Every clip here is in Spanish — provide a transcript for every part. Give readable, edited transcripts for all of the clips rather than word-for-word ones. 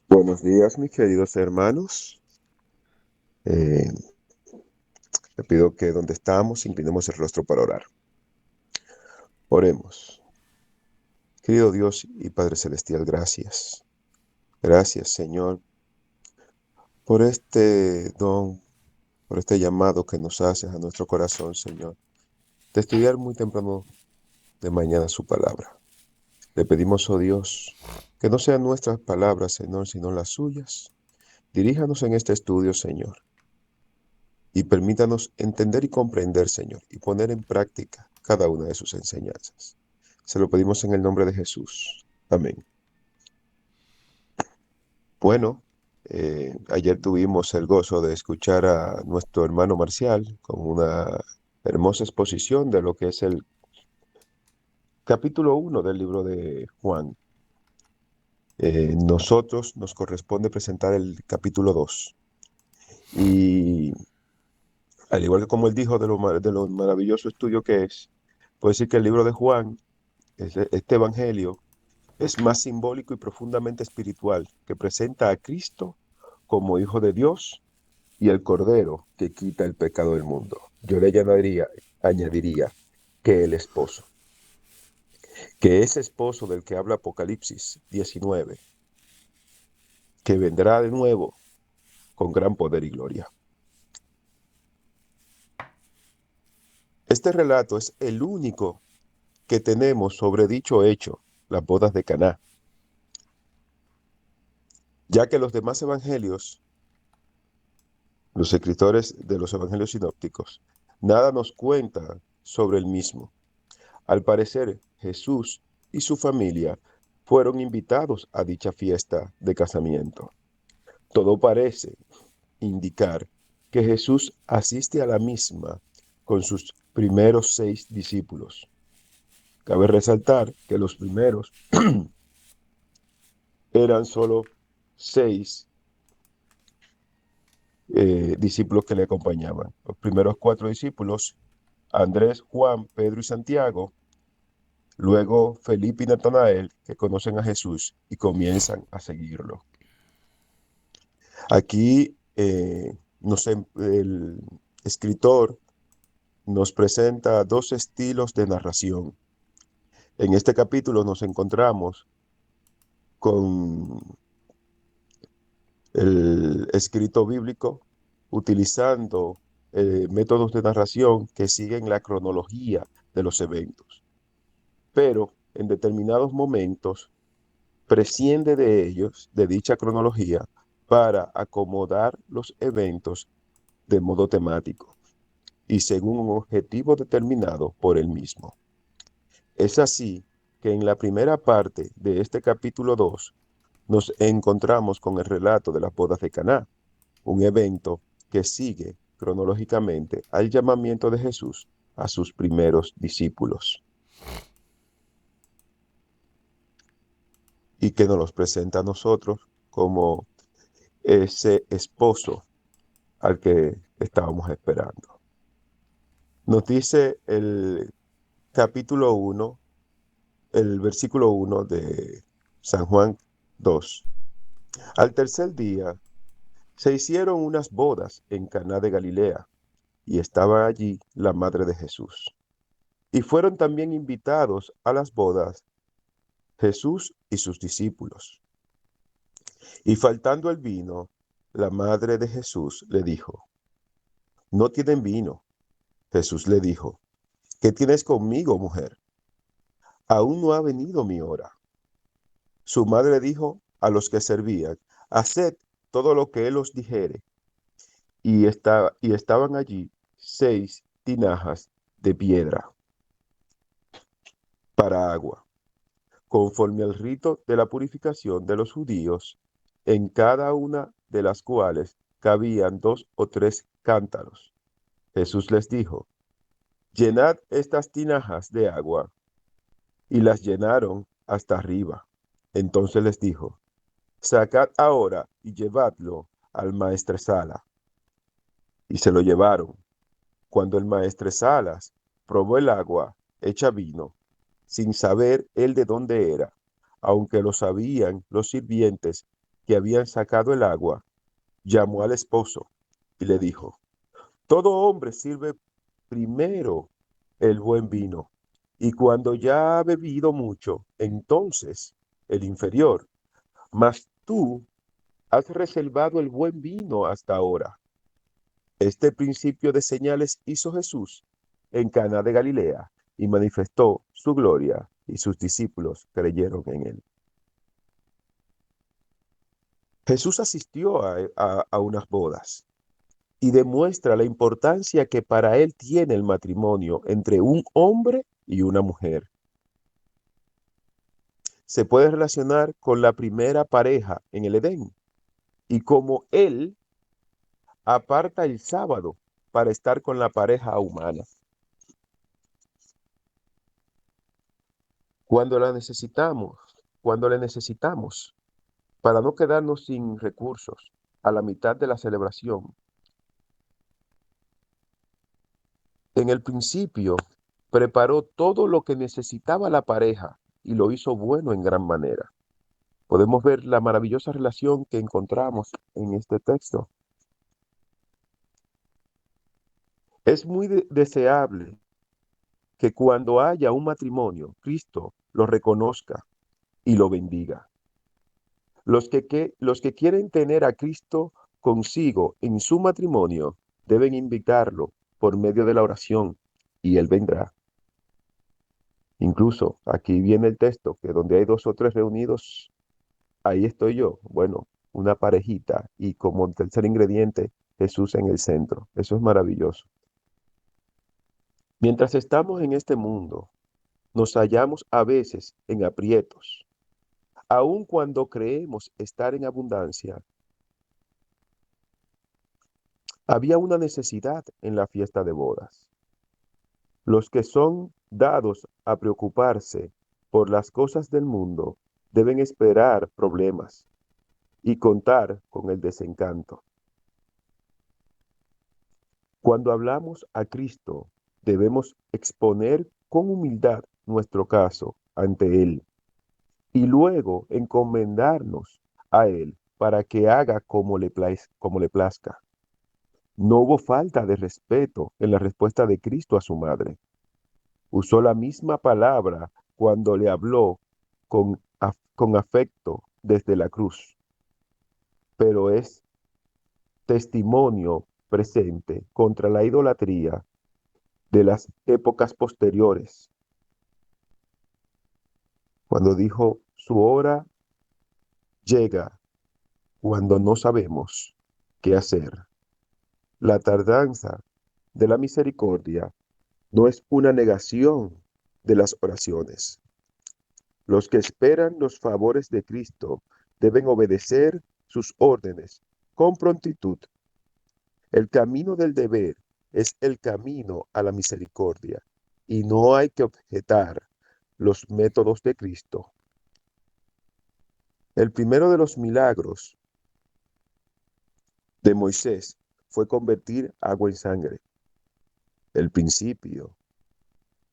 Buenos días, mis queridos hermanos. Eh, Le pido que donde estamos inclinemos el rostro para orar. Oremos. Querido Dios y Padre Celestial, gracias. Gracias, Señor, por este don, por este llamado que nos haces a nuestro corazón, Señor, de estudiar muy temprano de mañana su palabra. Le pedimos, oh Dios, que no sean nuestras palabras, Señor, sino las suyas. Diríjanos en este estudio, Señor, y permítanos entender y comprender, Señor, y poner en práctica cada una de sus enseñanzas. Se lo pedimos en el nombre de Jesús. Amén. Bueno, ayer tuvimos el gozo de escuchar a nuestro hermano Marcial con una hermosa exposición de lo que es el capítulo 1 del libro de Juan. Nosotros nos corresponde presentar el capítulo 2. Y al igual que como él dijo de lo maravilloso estudio que es, puedo decir que el libro de Juan, este evangelio, es más simbólico y profundamente espiritual, que presenta a Cristo como Hijo de Dios y el Cordero que quita el pecado del mundo. Yo le añadiría que el esposo, que ese esposo del que habla Apocalipsis 19, que vendrá de nuevo con gran poder y gloria. Este relato es el único que tenemos sobre dicho hecho, las bodas de Caná, ya que los demás evangelios, los escritores de los evangelios sinópticos, nada nos cuentan sobre el mismo. Al parecer, Jesús y su familia fueron invitados a dicha fiesta de casamiento. Todo parece indicar que Jesús asiste a la misma con sus primeros 6 discípulos. Cabe resaltar que los primeros eran solo 6 discípulos que le acompañaban. Los primeros 4 discípulos, Andrés, Juan, Pedro y Santiago, luego Felipe y Natanael, que conocen a Jesús y comienzan a seguirlo. Aquí el escritor nos presenta dos estilos de narración. En este capítulo nos encontramos con el escrito bíblico utilizando métodos de narración que siguen la cronología de los eventos, pero en determinados momentos presciende de ellos, de dicha cronología, para acomodar los eventos de modo temático y según un objetivo determinado por él mismo. Es así que en la primera parte de este capítulo 2 nos encontramos con el relato de las bodas de Caná, un evento que sigue cronológicamente al llamamiento de Jesús a sus primeros discípulos y que nos los presenta a nosotros como ese esposo al que estábamos esperando. Nos dice el capítulo 1, el versículo 1 de San Juan 2. Al tercer día se hicieron unas bodas en Caná de Galilea, y estaba allí la madre de Jesús. Y fueron también invitados a las bodas Jesús y sus discípulos. Y faltando el vino, la madre de Jesús le dijo: no tienen vino. Jesús le dijo: ¿qué tienes conmigo, mujer? Aún no ha venido mi hora. Su madre dijo a los que servían: haced todo lo que él os dijere. Y estaban allí 6 tinajas de piedra para agua, conforme al rito de la purificación de los judíos, en cada una de las cuales cabían 2 o 3 cántaros. Jesús les dijo: llenad estas tinajas de agua. Y las llenaron hasta arriba. Entonces les dijo: sacad ahora y llevadlo al maestresala. Y se lo llevaron. Cuando el maestresalas probó el agua hecha vino, sin saber él de dónde era, aunque lo sabían los sirvientes que habían sacado el agua, llamó al esposo y le dijo: todo hombre sirve primero el buen vino, y cuando ya ha bebido mucho, entonces el inferior. Mas tú has reservado el buen vino hasta ahora. Este principio de señales hizo Jesús en Caná de Galilea y manifestó su gloria, y sus discípulos creyeron en él. Jesús asistió a unas bodas y demuestra la importancia que para él tiene el matrimonio entre un hombre y una mujer. Se puede relacionar con la primera pareja en el Edén y como él aparta el sábado para estar con la pareja humana. Cuando la necesitamos, cuando le necesitamos, para no quedarnos sin recursos a la mitad de la celebración. En el principio, preparó todo lo que necesitaba la pareja y lo hizo bueno en gran manera. Podemos ver la maravillosa relación que encontramos en este texto. Es muy deseable que cuando haya un matrimonio, Cristo lo reconozca y lo bendiga. Los que quieren tener a Cristo consigo en su matrimonio deben invitarlo por medio de la oración y Él vendrá. Incluso aquí viene el texto que donde hay dos o tres reunidos, ahí estoy yo. Bueno, una parejita y como tercer ingrediente, Jesús en el centro. Eso es maravilloso. Mientras estamos en este mundo, nos hallamos a veces en aprietos. Aun cuando creemos estar en abundancia, había una necesidad en la fiesta de bodas. Los que son dados a preocuparse por las cosas del mundo deben esperar problemas y contar con el desencanto. Cuando hablamos a Cristo, debemos exponer con humildad nuestro caso ante Él y luego encomendarnos a Él para que haga como le plazca. No hubo falta de respeto en la respuesta de Cristo a su madre. Usó la misma palabra cuando le habló con afecto desde la cruz, pero es testimonio presente contra la idolatría de las épocas posteriores, cuando dijo, su hora llega cuando no sabemos qué hacer. La tardanza de la misericordia no es una negación de las oraciones. Los que esperan los favores de Cristo deben obedecer sus órdenes con prontitud. El camino del deber es el camino a la misericordia y no hay que objetar los métodos de Cristo. El primero de los milagros de Moisés fue convertir agua en sangre. El principio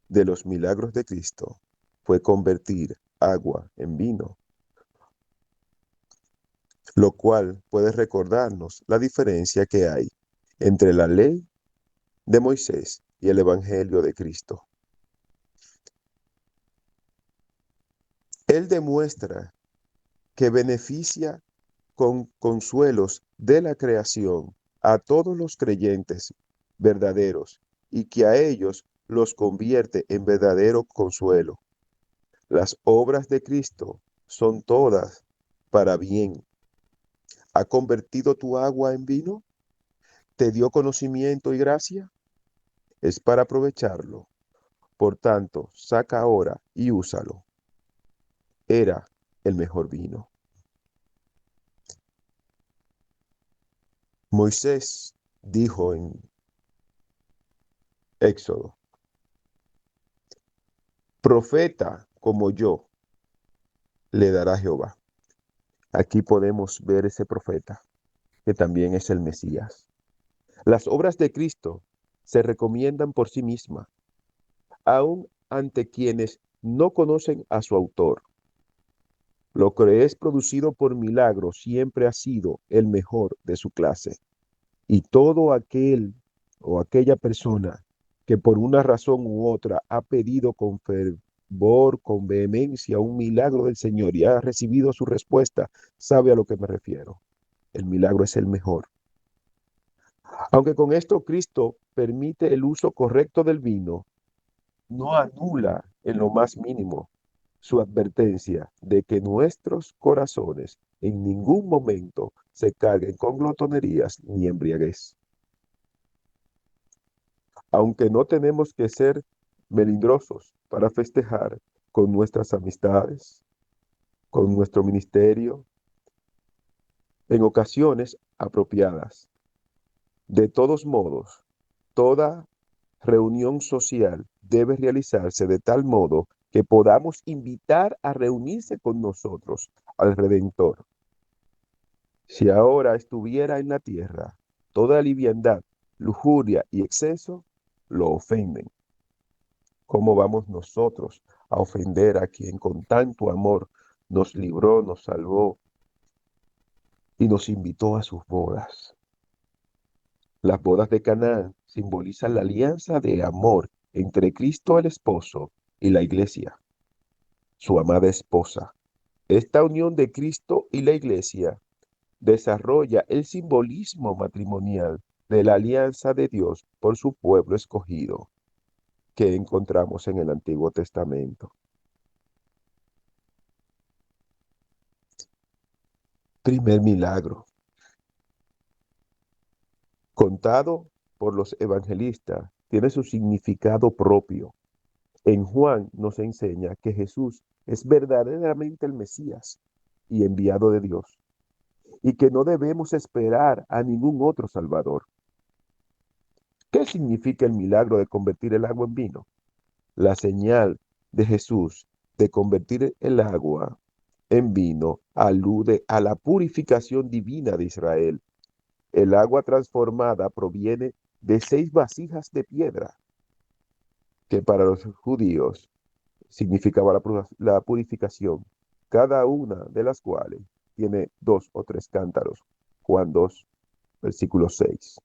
de los milagros de Cristo fue convertir agua en vino, lo cual puede recordarnos la diferencia que hay entre la ley de Moisés y el Evangelio de Cristo. Él demuestra que beneficia con consuelos de la creación a todos los creyentes verdaderos y que a ellos los convierte en verdadero consuelo. Las obras de Cristo son todas para bien. ¿Ha convertido tu agua en vino? ¿Te dio conocimiento y gracia? Es para aprovecharlo. Por tanto, saca ahora y úsalo. Era el mejor vino. Moisés dijo en Éxodo, profeta como yo le dará Jehová. Aquí podemos ver ese profeta, que también es el Mesías. Las obras de Cristo se recomiendan por sí mismas, aun ante quienes no conocen a su autor. Lo que es producido por milagro siempre ha sido el mejor de su clase. Y todo aquel o aquella persona que por una razón u otra ha pedido con fervor, con vehemencia un milagro del Señor y ha recibido su respuesta, sabe a lo que me refiero. El milagro es el mejor. Aunque con esto Cristo permite el uso correcto del vino, no anula en lo más mínimo su advertencia de que nuestros corazones en ningún momento se carguen con glotonerías ni embriaguez. Aunque no tenemos que ser melindrosos para festejar con nuestras amistades, con nuestro ministerio, en ocasiones apropiadas. De todos modos, toda reunión social debe realizarse de tal modo que podamos invitar a reunirse con nosotros al Redentor. Si ahora estuviera en la tierra, toda liviandad, lujuria y exceso lo ofenden. ¿Cómo vamos nosotros a ofender a quien con tanto amor nos libró, nos salvó y nos invitó a sus bodas? Las bodas de Canaán simbolizan la alianza de amor entre Cristo el esposo y la iglesia, su amada esposa. Esta unión de Cristo y la iglesia desarrolla el simbolismo matrimonial de la alianza de Dios por su pueblo escogido que encontramos en el Antiguo Testamento. Primer milagro, contado por los evangelistas, tiene su significado propio. En Juan nos enseña que Jesús es verdaderamente el Mesías y enviado de Dios, y que no debemos esperar a ningún otro Salvador. ¿Qué significa el milagro de convertir el agua en vino? La señal de Jesús de convertir el agua en vino alude a la purificación divina de Israel. El agua transformada proviene de 6 vasijas de piedra, que para los judíos significaba la purificación, cada una de las cuales tiene 2 o 3 cántaros. Juan 2, versículo 6.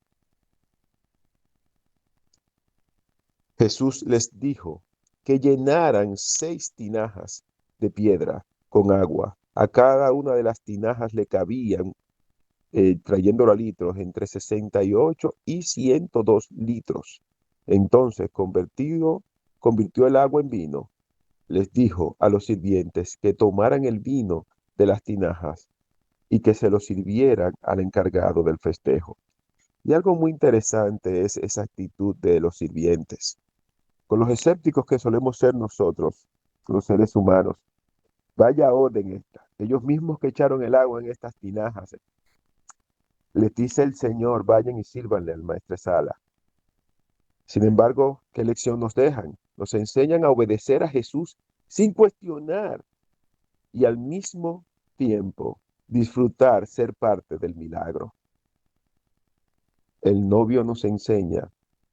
Jesús les dijo que llenaran 6 tinajas de piedra con agua. A cada una de las tinajas le cabían, trayéndolo a litros, entre 68 y 102 litros. Entonces, convirtió el agua en vino. Les dijo a los sirvientes que tomaran el vino de las tinajas y que se lo sirvieran al encargado del festejo. Y algo muy interesante es esa actitud de los sirvientes. Con los escépticos que solemos ser nosotros, los seres humanos, vaya orden esta. Ellos mismos que echaron el agua en estas tinajas, les dice el Señor, vayan y sírvanle al maestresala. Sin embargo, ¿qué lección nos dejan? Nos enseñan a obedecer a Jesús sin cuestionar y al mismo tiempo disfrutar ser parte del milagro. El novio nos enseña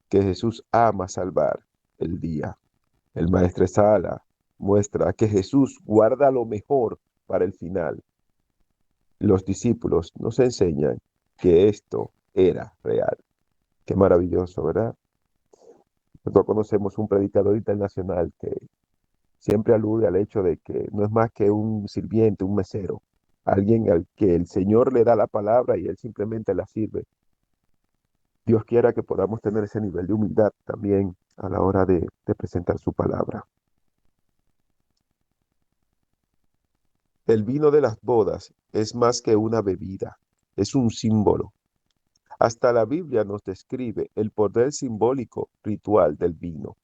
que Jesús ama salvar el día. El maestresala muestra que Jesús guarda lo mejor para el final. Los discípulos nos enseñan que esto era real. Qué maravilloso, ¿verdad? Nosotros conocemos un predicador internacional que siempre alude al hecho de que no es más que un sirviente, un mesero, alguien al que el Señor le da la palabra y él simplemente la sirve. Dios quiera que podamos tener ese nivel de humildad también a la hora de presentar su palabra. El vino de las bodas es más que una bebida, es un símbolo. Hasta la Biblia nos describe el poder simbólico ritual del vino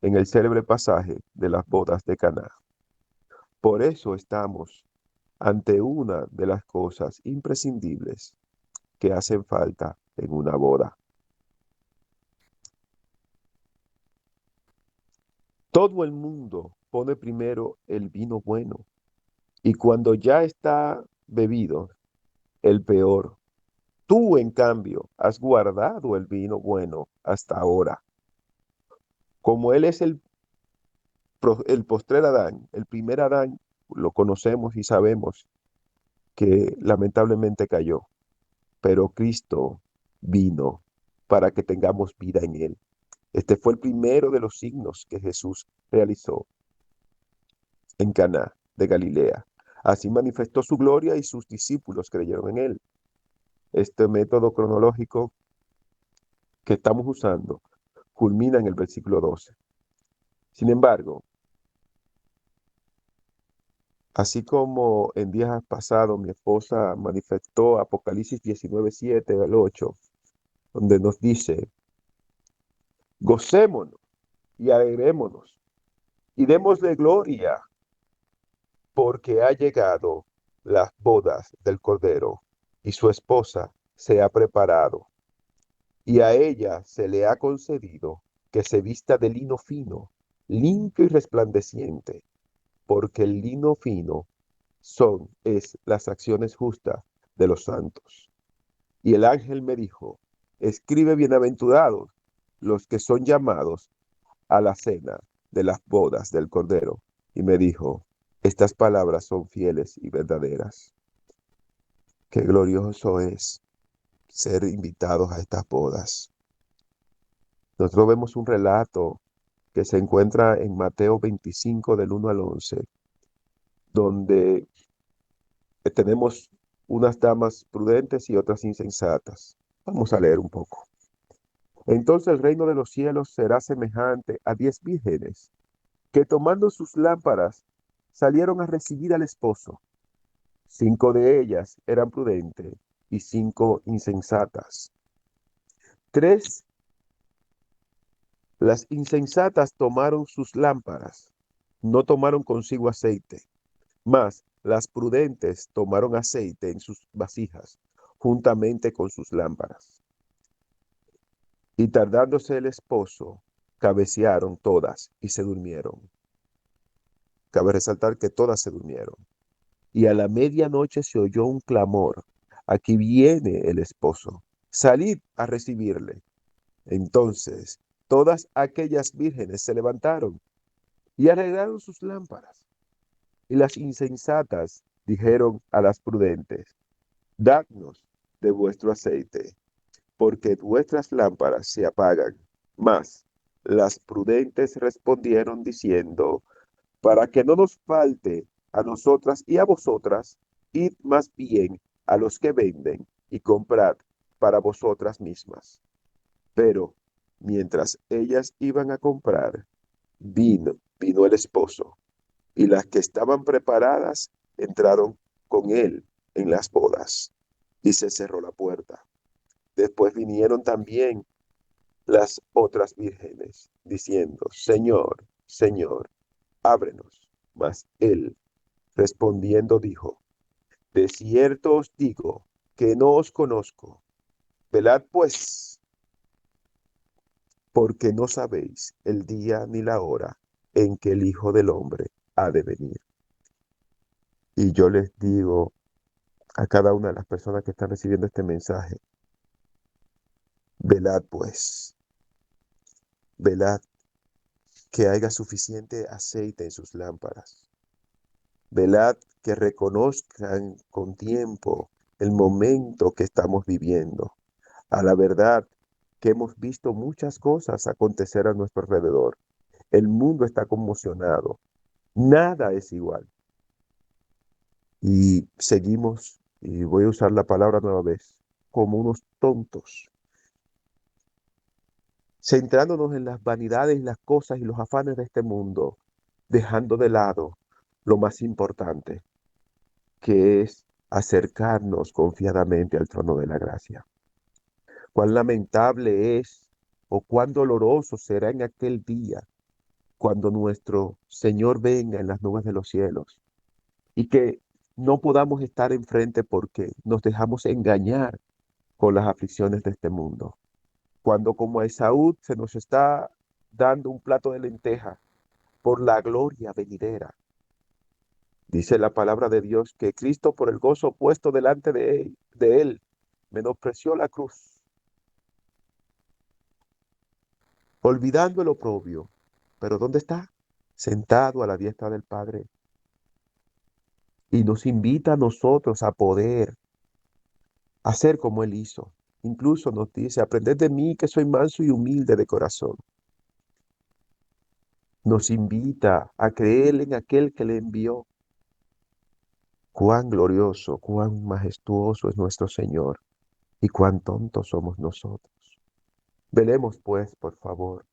en el célebre pasaje de las bodas de Caná. Por eso estamos ante una de las cosas imprescindibles que hacen falta en una boda. Todo el mundo pone primero el vino bueno y cuando ya está bebido, el peor. Tú, en cambio, has guardado el vino bueno hasta ahora. Como él es el postrer Adán, el primer Adán, lo conocemos y sabemos que lamentablemente cayó, pero Cristo vino para que tengamos vida en él. Este fue el primero de los signos que Jesús realizó en Caná de Galilea. Así manifestó su gloria y sus discípulos creyeron en él. Este método cronológico que estamos usando culmina en el versículo 12. Sin embargo, así como en días pasados mi esposa manifestó Apocalipsis 19:7 al 8, donde nos dice, gocémonos y alegrémonos y démosle gloria porque ha llegado las bodas del Cordero y su esposa se ha preparado y a ella se le ha concedido que se vista de lino fino, limpio y resplandeciente, porque el lino fino es las acciones justas de los santos. Y el ángel me dijo, escribe bienaventurados los que son llamados a la cena de las bodas del Cordero. Y me dijo, estas palabras son fieles y verdaderas. Qué glorioso es ser invitados a estas bodas. Nosotros vemos un relato que se encuentra en Mateo 25 del 1 al 11, donde tenemos unas damas prudentes y otras insensatas. Vamos a leer un poco. Entonces el reino de los cielos será semejante a 10 vírgenes que tomando sus lámparas salieron a recibir al esposo. 5 de ellas eran prudentes y 5 insensatas. 3, las insensatas tomaron sus lámparas, no tomaron consigo aceite, mas las prudentes tomaron aceite en sus vasijas, juntamente con sus lámparas. Y tardándose el esposo, cabecearon todas y se durmieron. Cabe resaltar que todas se durmieron. Y a la medianoche se oyó un clamor. Aquí viene el esposo. Salid a recibirle. Entonces todas aquellas vírgenes se levantaron y arreglaron sus lámparas. Y las insensatas dijeron a las prudentes, dadnos de vuestro aceite, porque vuestras lámparas se apagan. Mas las prudentes respondieron diciendo, para que no nos falte a nosotras y a vosotras, id más bien a los que venden y comprad para vosotras mismas. Pero mientras ellas iban a comprar, vino el esposo, y las que estaban preparadas entraron con él en las bodas, y se cerró la puerta. Después vinieron también las otras vírgenes, diciendo, Señor, Señor, ábrenos. Mas él, respondiendo, dijo, de cierto os digo que no os conozco. Velad pues, porque no sabéis el día ni la hora en que el Hijo del Hombre ha de venir. Y yo les digo a cada una de las personas que están recibiendo este mensaje, velad pues, velad que haya suficiente aceite en sus lámparas. Velad que reconozcan con tiempo el momento que estamos viviendo. A la verdad que hemos visto muchas cosas acontecer a nuestro alrededor. El mundo está conmocionado. Nada es igual. Y seguimos, y voy a usar la palabra nueva vez, como unos tontos, centrándonos en las vanidades, las cosas y los afanes de este mundo, dejando de lado lo más importante, que es acercarnos confiadamente al trono de la gracia. Cuán lamentable es o cuán doloroso será en aquel día cuando nuestro Señor venga en las nubes de los cielos y que no podamos estar enfrente porque nos dejamos engañar con las aflicciones de este mundo. Cuando como a Esaú se nos está dando un plato de lenteja por la gloria venidera. Dice la palabra de Dios que Cristo por el gozo puesto delante de él menospreció la cruz, olvidando el oprobio. Pero ¿dónde está? Sentado a la diestra del Padre. y nos invita a nosotros a poder hacer como Él hizo. Incluso nos dice, aprended de mí que soy manso y humilde de corazón. Nos invita a creer en aquel que le envió. Cuán glorioso, cuán majestuoso es nuestro Señor y cuán tontos somos nosotros. Velemos pues, por favor.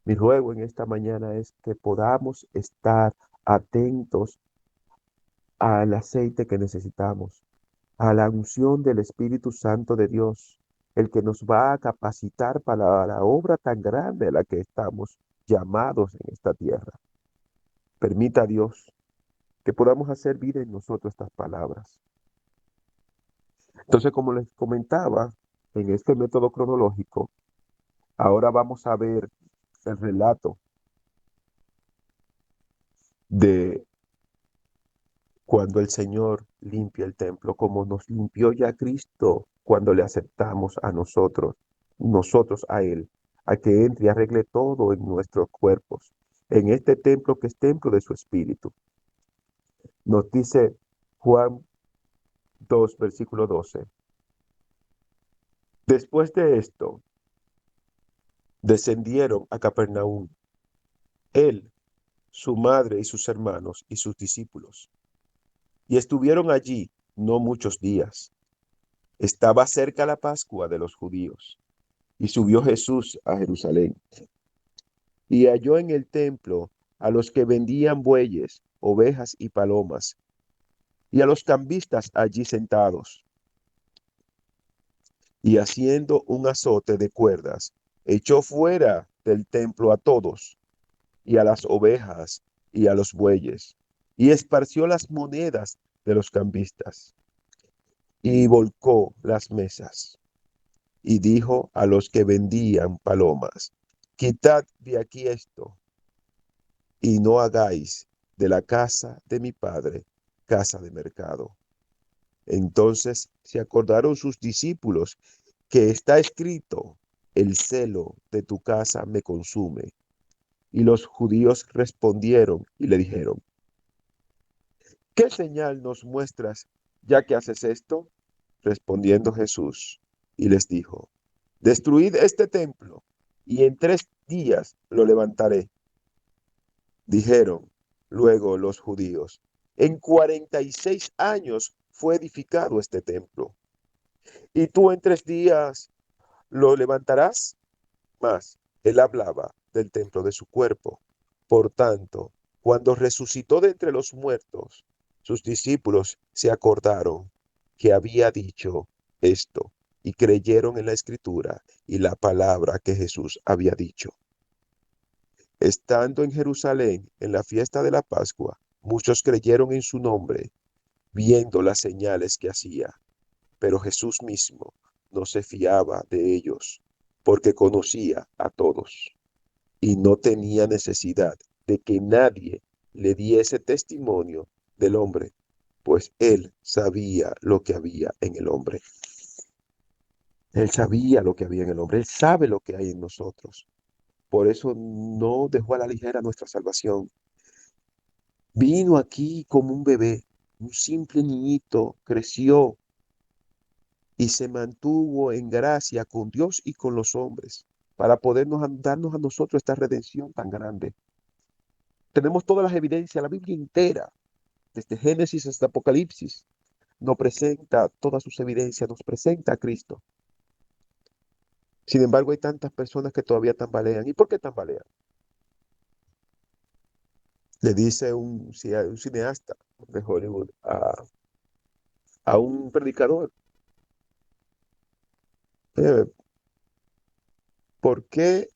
Mi ruego en esta mañana es que podamos estar atentos al aceite que necesitamos, a la unción del Espíritu Santo de Dios, el que nos va a capacitar para la obra tan grande a la que estamos llamados en esta tierra. Permita a Dios que podamos hacer vida en nosotros estas palabras. Entonces, como les comentaba, en este método cronológico, ahora vamos a ver el relato de cuando el Señor limpia el templo, como nos limpió ya Cristo cuando le aceptamos a nosotros a Él, a que entre y arregle todo en nuestros cuerpos, en este templo que es templo de su Espíritu. Nos dice Juan 2, versículo 12. Después de esto, descendieron a Capernaum, él, su madre y sus hermanos y sus discípulos, y estuvieron allí no muchos días. Estaba cerca la Pascua de los judíos. Y subió Jesús a Jerusalén, y halló en el templo a los que vendían bueyes, ovejas y palomas, y a los cambistas allí sentados, y haciendo un azote de cuerdas, echó fuera del templo a todos, y a las ovejas y a los bueyes, y esparció las monedas de los cambistas, y volcó las mesas, y dijo a los que vendían palomas, quitad de aquí esto, y no hagáis de la casa de mi padre casa de mercado. Entonces se acordaron sus discípulos que está escrito, el celo de tu casa me consume. Y los judíos respondieron y le dijeron, ¿qué señal nos muestras ya que haces esto? Respondiendo Jesús, y les dijo, destruid este templo, y en 3 días lo levantaré. Dijeron luego los judíos, en 46 años fue edificado este templo, y tú en 3 días lo levantarás. Mas él hablaba del templo de su cuerpo. Por tanto, cuando resucitó de entre los muertos, sus discípulos se acordaron que había dicho esto y creyeron en la escritura y la palabra que Jesús había dicho. Estando en Jerusalén en la fiesta de la Pascua, muchos creyeron en su nombre, viendo las señales que hacía. Pero Jesús mismo no se fiaba de ellos, porque conocía a todos y no tenía necesidad de que nadie le diese testimonio del hombre, pues él sabía lo que había en el hombre. Él sabía lo que había en el hombre, él sabe lo que hay en nosotros. Por eso no dejó a la ligera nuestra salvación. Vino aquí como un bebé, un simple niñito, creció y se mantuvo en gracia con Dios y con los hombres para podernos darnos a nosotros esta redención tan grande. Tenemos todas las evidencias, la Biblia entera, desde Génesis hasta Apocalipsis, nos presenta todas sus evidencias, nos presenta a Cristo. Sin embargo, hay tantas personas que todavía tambalean. ¿Y por qué tambalean? Le dice un cineasta de Hollywood a un predicador, "Eh, ¿por qué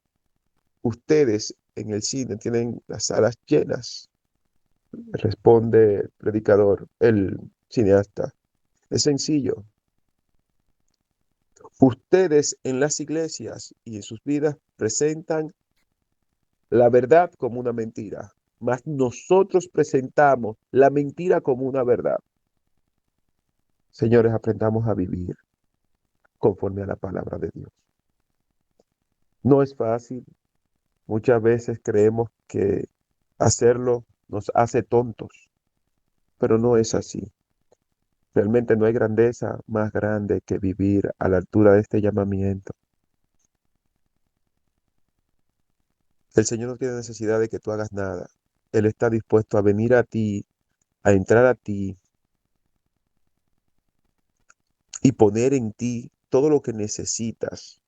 ustedes en el cine tienen las salas llenas?" Responde el predicador, el cineasta. Es sencillo. Ustedes en las iglesias y en sus vidas presentan la verdad como una mentira, mas nosotros presentamos la mentira como una verdad. Señores, aprendamos a vivir conforme a la palabra de Dios. No es fácil. Muchas veces creemos que hacerlo nos hace tontos, pero no es así. Realmente no hay grandeza más grande que vivir a la altura de este llamamiento. El Señor no tiene necesidad de que tú hagas nada. Él está dispuesto a venir a ti, a entrar a ti y poner en ti todo lo que necesitas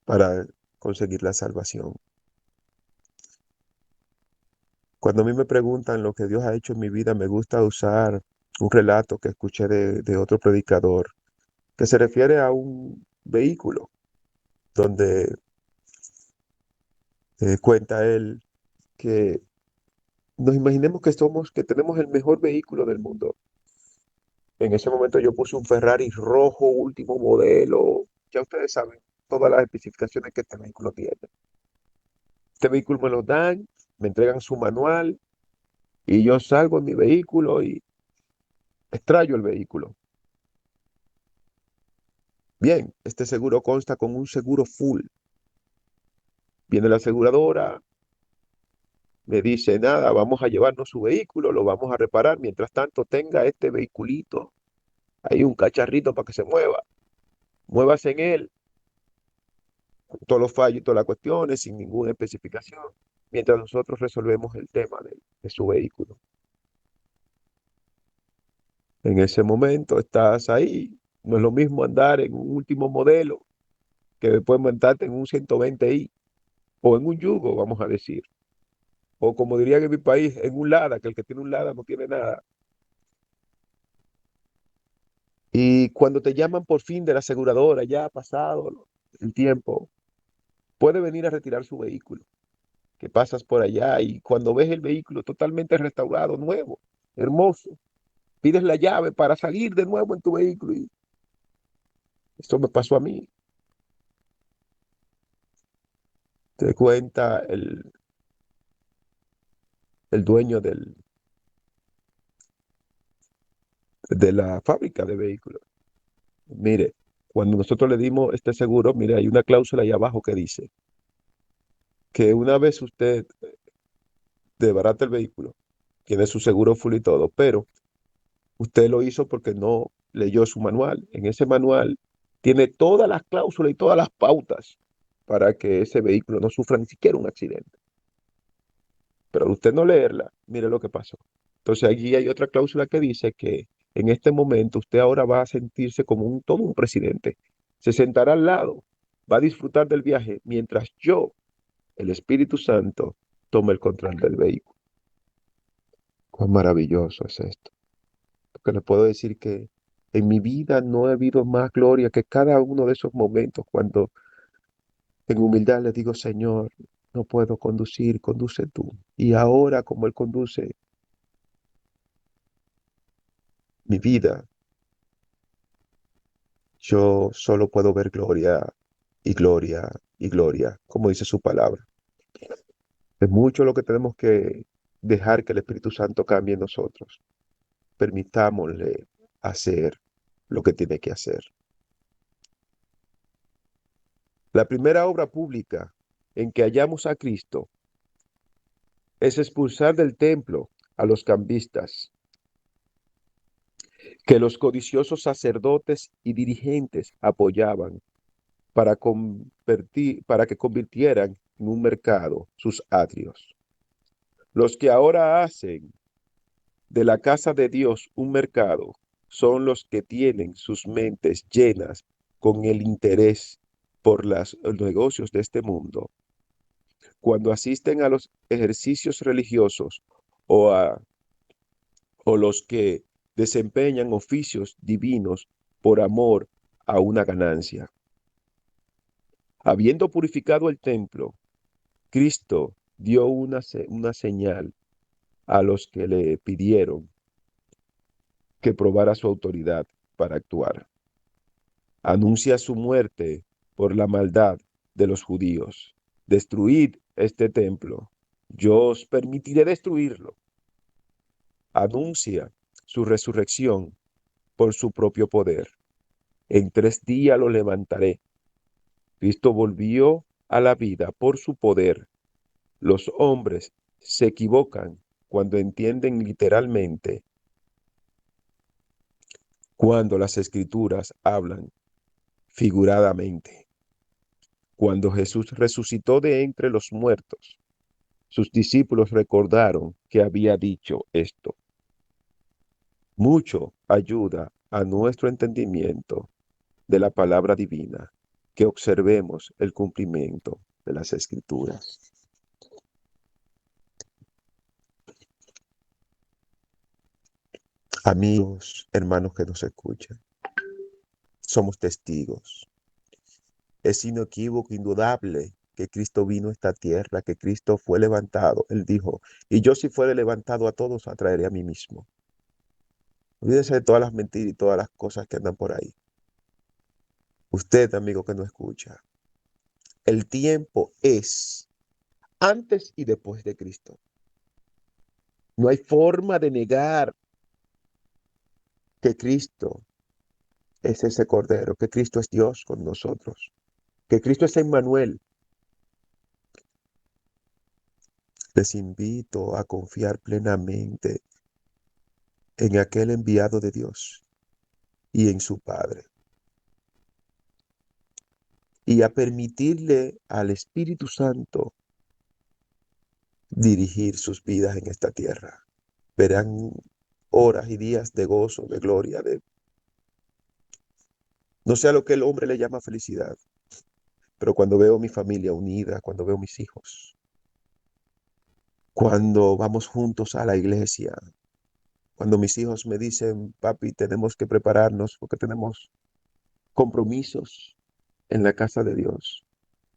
para conseguir la salvación. Cuando a mí me preguntan lo que Dios ha hecho en mi vida, me gusta usar un relato que escuché de otro predicador, que se refiere a un vehículo, donde cuenta él que nos imaginemos que tenemos el mejor vehículo del mundo. En ese momento yo puse un Ferrari rojo, último modelo. Ya ustedes saben todas las especificaciones que este vehículo tiene. Este vehículo me lo dan, me entregan su manual y yo salgo en mi vehículo y extrayo el vehículo. Bien, este seguro consta con un seguro full. Viene la aseguradora, me dice, nada, vamos a llevarnos su vehículo, lo vamos a reparar. Mientras tanto, tenga este vehiculito, hay un cacharrito para que se mueva. Muévase en él, con todos los fallos y todas las cuestiones, sin ninguna especificación, mientras nosotros resolvemos el tema de su vehículo. En ese momento estás ahí. No es lo mismo andar en un último modelo que después montarte en un 120i o en un Yugo, vamos a decir. O como dirían en mi país, en un Lada, que el que tiene un Lada no tiene nada. Y cuando te llaman por fin de la aseguradora, ya ha pasado el tiempo, puede venir a retirar su vehículo, que pasas por allá y cuando ves el vehículo totalmente restaurado, nuevo, hermoso, pides la llave para salir de nuevo en tu vehículo y esto me pasó a mí. Te cuenta el dueño de la fábrica de vehículos. Mire, cuando nosotros le dimos este seguro, mire, hay una cláusula ahí abajo que dice que una vez usted desbarata el vehículo, tiene su seguro full y todo, pero usted lo hizo porque no leyó su manual. En ese manual tiene todas las cláusulas y todas las pautas para que ese vehículo no sufra ni siquiera un accidente. Pero al usted no leerla, mire lo que pasó. Entonces allí hay otra cláusula que dice que en este momento usted ahora va a sentirse como todo un presidente. Se sentará al lado, va a disfrutar del viaje mientras yo, el Espíritu Santo, tome el control del vehículo. Cuán maravilloso es esto. Porque le puedo decir que en mi vida no ha habido más gloria que cada uno de esos momentos cuando en humildad le digo, Señor, no puedo conducir, conduce tú. Y ahora como Él conduce mi vida, yo solo puedo ver gloria y gloria y gloria, como dice su palabra. Es mucho lo que tenemos que dejar que el Espíritu Santo cambie en nosotros. Permitámosle hacer lo que tiene que hacer. La primera obra pública en que hallamos a Cristo es expulsar del templo a los cambistas, que los codiciosos sacerdotes y dirigentes apoyaban para que convirtieran en un mercado sus atrios. Los que ahora hacen de la casa de Dios un mercado son los que tienen sus mentes llenas con el interés por los negocios de este mundo. Cuando asisten a los ejercicios religiosos o, a, o los que desempeñan oficios divinos por amor a una ganancia. Habiendo purificado el templo, Cristo dio una señal a los que le pidieron que probara su autoridad para actuar. Anuncia su muerte por la maldad de los judíos. Destruid este templo. Yo os permitiré destruirlo. Anuncia su resurrección por su propio poder. En 3 días lo levantaré. Cristo volvió a la vida por su poder. Los hombres se equivocan cuando entienden literalmente cuando las Escrituras hablan figuradamente. Cuando Jesús resucitó de entre los muertos, sus discípulos recordaron que había dicho esto. Mucho ayuda a nuestro entendimiento de la palabra divina que observemos el cumplimiento de las Escrituras. Amigos, hermanos que nos escuchan, somos testigos. Es inequívoco, indudable que Cristo vino a esta tierra, que Cristo fue levantado. Él dijo, y yo si fuere levantado a todos, atraeré a mí mismo. Olvídese de todas las mentiras y todas las cosas que andan por ahí. Usted, amigo que no escucha, el tiempo es antes y después de Cristo. No hay forma de negar que Cristo es ese Cordero, que Cristo es Dios con nosotros, que Cristo es Emmanuel. Les invito a confiar plenamente en aquel enviado de Dios y en su Padre, y a permitirle al Espíritu Santo dirigir sus vidas en esta tierra. Verán horas y días de gozo, de gloria, no sé a lo que el hombre le llama felicidad, pero cuando veo mi familia unida, cuando veo mis hijos, cuando vamos juntos a la iglesia, cuando mis hijos me dicen, papi, tenemos que prepararnos porque tenemos compromisos en la casa de Dios.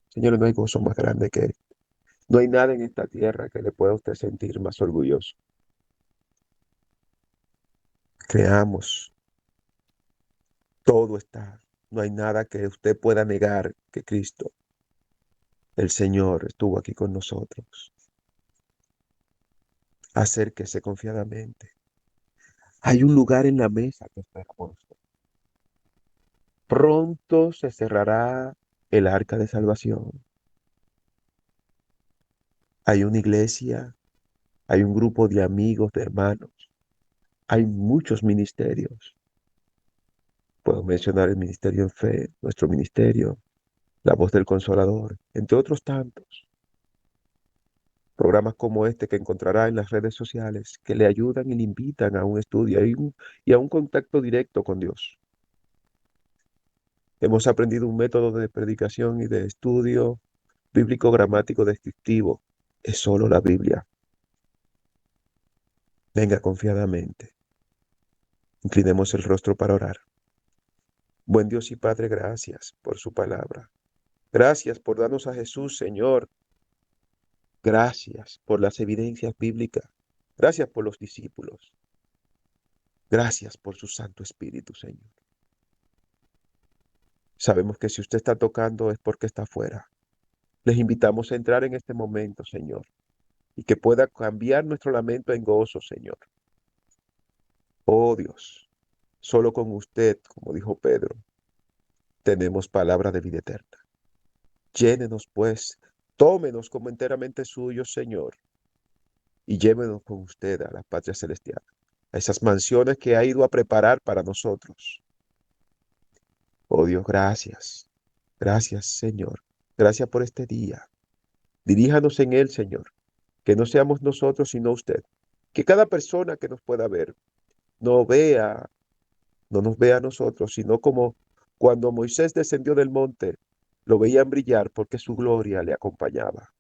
Señores, no hay gozo más grande que esto. No hay nada en esta tierra que le pueda usted sentir más orgulloso. Creamos, todo está. No hay nada que usted pueda negar que Cristo, el Señor, estuvo aquí con nosotros. Acérquese confiadamente. Hay un lugar en la mesa que espera por usted. Pronto se cerrará el arca de salvación. Hay una iglesia, hay un grupo de amigos, de hermanos. Hay muchos ministerios. Puedo mencionar el Ministerio en Fe, nuestro ministerio, La Voz del Consolador, entre otros tantos. Programas como este que encontrará en las redes sociales que le ayudan y le invitan a un estudio y a un contacto directo con Dios. Hemos aprendido un método de predicación y de estudio bíblico gramático descriptivo. Es solo la Biblia. Venga confiadamente. Inclinemos el rostro para orar. Buen Dios y Padre, gracias por su palabra. Gracias por darnos a Jesús, Señor. Gracias por las evidencias bíblicas. Gracias por los discípulos. Gracias por su Santo Espíritu, Señor. Sabemos que si usted está tocando es porque está afuera. Les invitamos a entrar en este momento, Señor, y que pueda cambiar nuestro lamento en gozo, Señor. Oh Dios, solo con usted, como dijo Pedro, tenemos palabra de vida eterna. Llénenos, pues, tómenos como enteramente suyos, Señor, y llévenos con usted a la patria celestial, a esas mansiones que ha ido a preparar para nosotros. Oh Dios, gracias. Gracias, Señor. Gracias por este día. Diríjanos en él, Señor. Que no seamos nosotros, sino usted. Que cada persona que nos pueda ver no vea, no nos vea a nosotros, sino como cuando Moisés descendió del monte, lo veían brillar porque su gloria le acompañaba.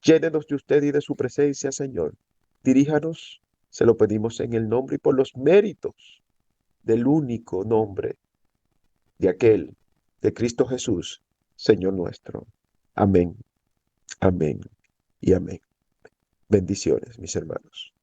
Llénenos de usted y de su presencia, Señor. Diríjanos, se lo pedimos en el nombre y por los méritos del único nombre de aquel, de Cristo Jesús, Señor nuestro. Amén, amén y amén. Bendiciones, mis hermanos.